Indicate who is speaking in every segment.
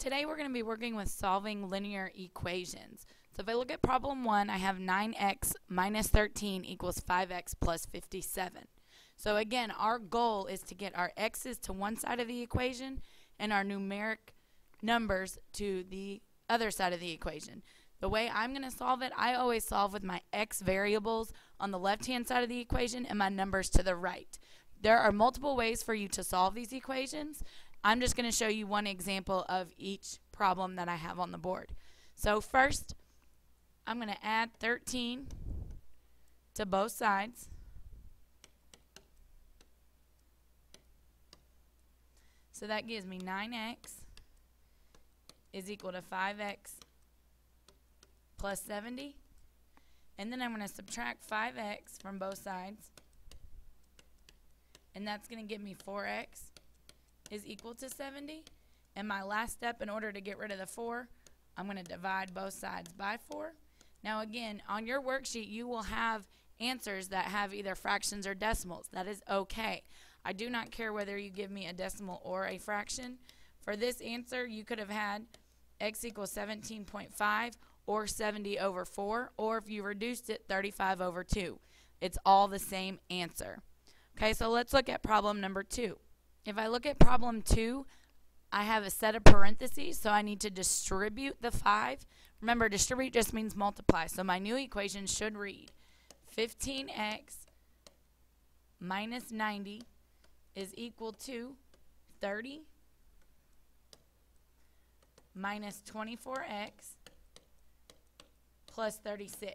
Speaker 1: Today we're going to be working with solving linear equations. So if I look at problem 1, I have 9x minus 13 equals 5x plus 57. So again, our goal is to get our x's to one side of the equation and our numeric numbers to the other side of the equation. The way I'm going to solve it, I always solve with my x variables on the left-hand side of the equation and my numbers to the right. There are multiple ways for you to solve these equations. I'm just going to show you one example of each problem that I have on the board. So first, I'm going to add 13 to both sides. So that gives me 9x is equal to 5x plus 70. And then I'm going to subtract 5x from both sides. And that's going to give me 4x is equal to 70. And my last step, in order to get rid of the 4, I'm going to divide both sides by 4. Now again, on your worksheet you will have answers that have either fractions or decimals. That is okay. I do not care whether you give me a decimal or a fraction. For this answer, you could have had x equals 17.5 or 70 over 4, or if you reduced it, 35 over 2. It's all the same answer. Okay, so let's look at problem number 2. If I look at problem 2, I have a set of parentheses, so I need to distribute the 5. Remember, distribute just means multiply, so my new equation should read 15x minus 90 is equal to 30 minus 24x plus 36.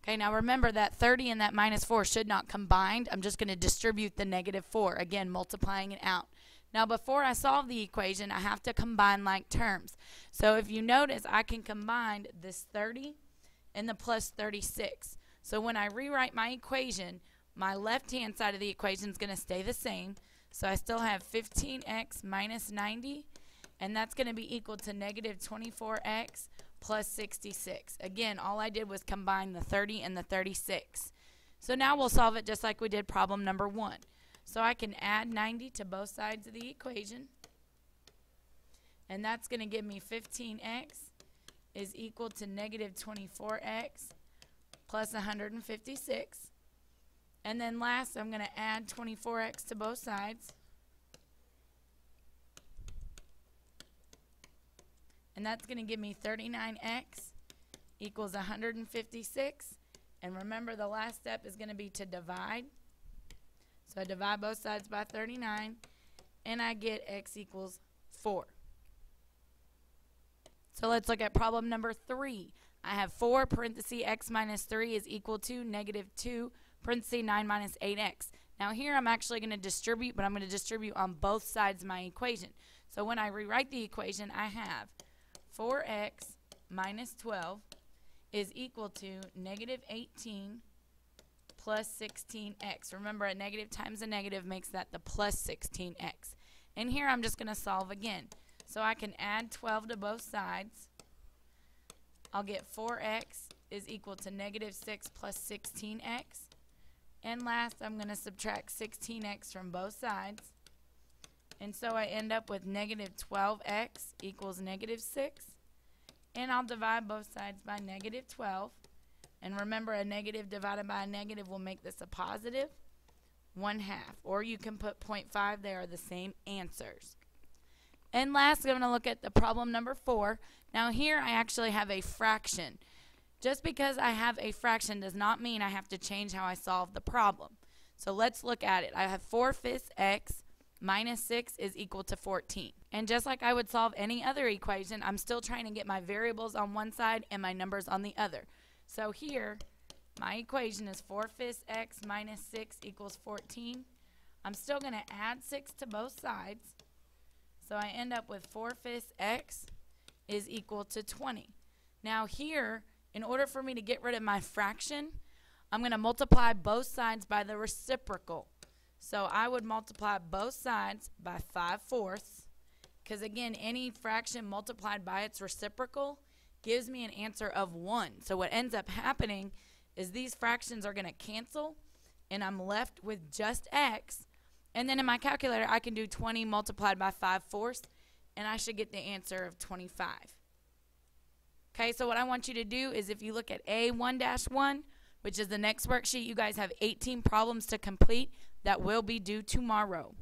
Speaker 1: Okay, now remember that 30 and that minus 4 should not combine. I'm just going to distribute the negative 4, again multiplying it out. Now before I solve the equation, I have to combine like terms. So if you notice, I can combine this 30 and the plus 36. So when I rewrite my equation, my left-hand side of the equation is going to stay the same. So I still have 15x minus 90, and that's going to be equal to negative 24x plus 66. Again, all I did was combine the 30 and the 36. So now we'll solve it just like we did problem number 1. So I can add 90 to both sides of the equation, and that's going to give me 15x is equal to negative 24x plus 156. And then last, I'm going to add 24x to both sides. And that's going to give me 39x equals 156. And remember, the last step is going to be to divide. So I divide both sides by 39, and I get x equals 4. So let's look at problem number 3. I have 4 parenthesis x minus 3 is equal to negative 2 parenthesis 9 minus 8x. Now here I'm actually going to distribute, but I'm going to distribute on both sides of my equation. So when I rewrite the equation, I have 4x minus 12 is equal to negative 18 plus 16x. Remember, a negative times a negative makes that the plus 16x. And here I'm just going to solve again. So I can add 12 to both sides. I'll get 4x is equal to negative 6 plus 16x. And last, I'm going to subtract 16x from both sides. And so I end up with negative 12x equals negative 6. And I'll divide both sides by negative 12. And remember, a negative divided by a negative will make this a positive 1/2. Or you can put 0.5. They are the same answers. And last, I'm going to look at the problem number 4. Now here I actually have a fraction. Just because I have a fraction does not mean I have to change how I solve the problem. So let's look at it. I have 4/5 x minus 6 is equal to 14. And just like I would solve any other equation, I'm still trying to get my variables on one side and my numbers on the other. So here, my equation is 4/5 x minus 6 equals 14. I'm still going to add 6 to both sides. So I end up with 4/5 x is equal to 20. Now here, in order for me to get rid of my fraction, I'm going to multiply both sides by the reciprocal. So I would multiply both sides by 5/4, because again, any fraction multiplied by its reciprocal gives me an answer of 1. So what ends up happening is these fractions are going to cancel, and I'm left with just x. And then in my calculator, I can do 20 multiplied by 5/4, and I should get the answer of 25. Okay, so what I want you to do is if you look at A1-1, which is the next worksheet, you guys have 18 problems to complete that will be due tomorrow.